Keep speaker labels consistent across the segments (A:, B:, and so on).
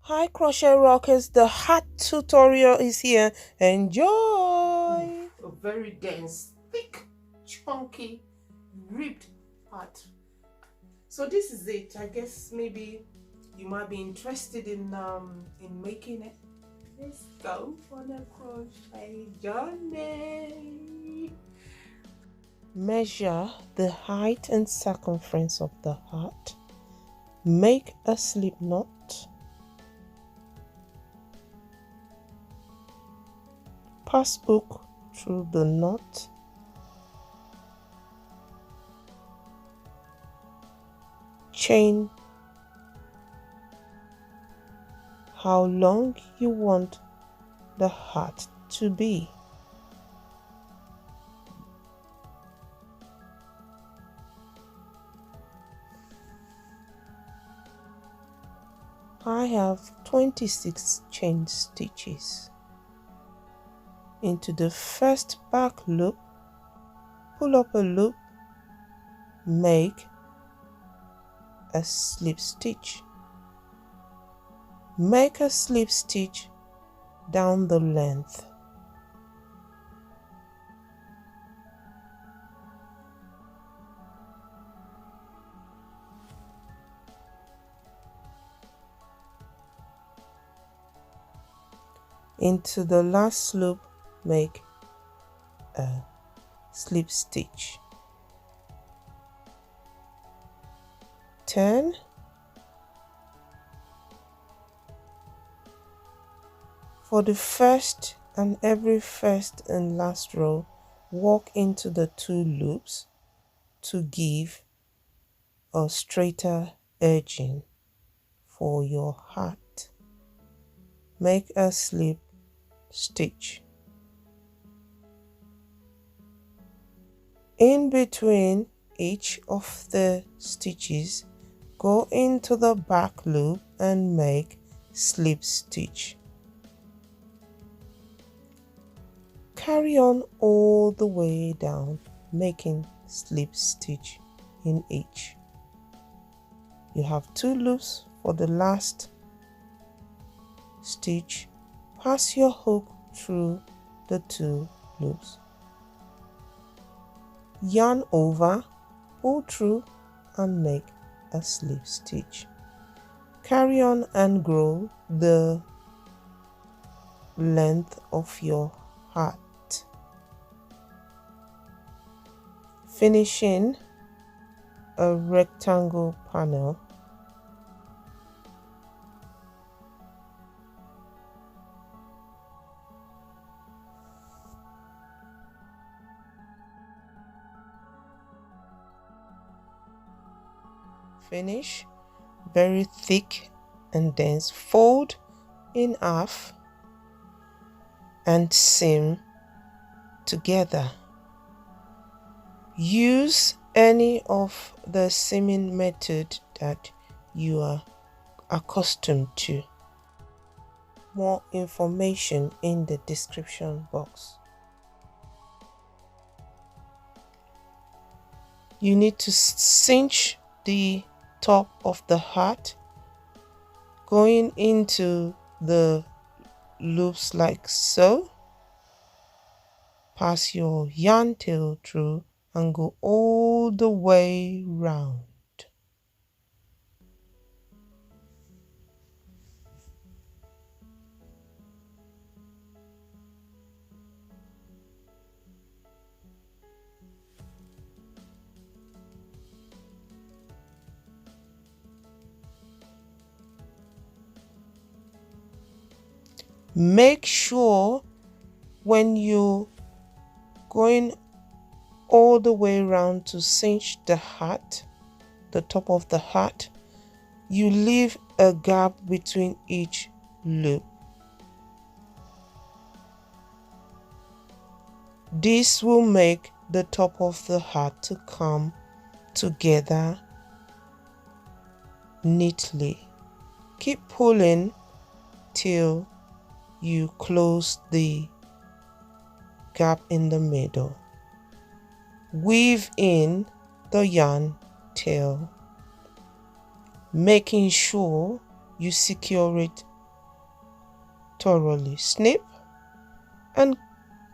A: Hi Crochet Rockers, the hat tutorial is here. Enjoy! A very dense, thick, chunky, ribbed hat. So this is it. I guess maybe you might be interested in making it. Let's go on a crochet journey. Measure the height and circumference of the hat. Make a slip knot. Pass hook through the knot. Chain how long you want the hat to be. I have 26 chain stitches. Into the first back loop, pull up a loop, make a slip stitch. Make a slip stitch down the length. Into the last loop, make a slip stitch. Turn. For the first and every first and last row, walk into the two loops to give a straighter edging for your hat. Make a slip stitch. In between each of the stitches, go into the back loop and make slip stitch. Carry on all the way down, making slip stitch in each. You have two loops for the last stitch. Pass your hook through the two loops. Yarn over, pull through and make a slip stitch. Carry on and grow the length of your hat, finishing a rectangle panel. Finish very thick and dense. Fold in half and seam together. Use any of the seaming method that you are accustomed to. More information in the description box. You need to cinch the top of the hat, going into the loops like so. Pass your yarn tail through and go all the way round. Make sure when you going all the way around to cinch the hat, the top of the hat, you leave a gap between each loop. This will make the top of the hat to come together neatly. Keep pulling till you close the gap in the middle. Weave in the yarn tail, making sure you secure it thoroughly. Snip and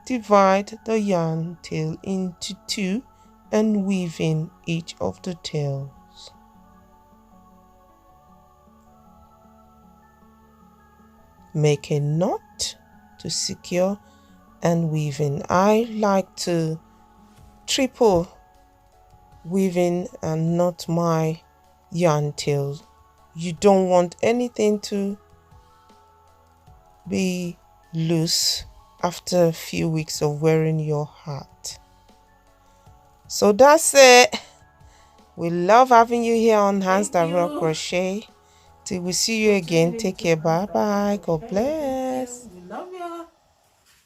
A: divide the yarn tail into two and weave in each of the tails. Make a knot to secure and weave in. I like to triple weave in and knot my yarn tail. You don't want anything to be loose after a few weeks of wearing your hat. So that's it. We love having you here on Hands That Rock Crochet. Till we see you again, take care. Bye bye. God bless.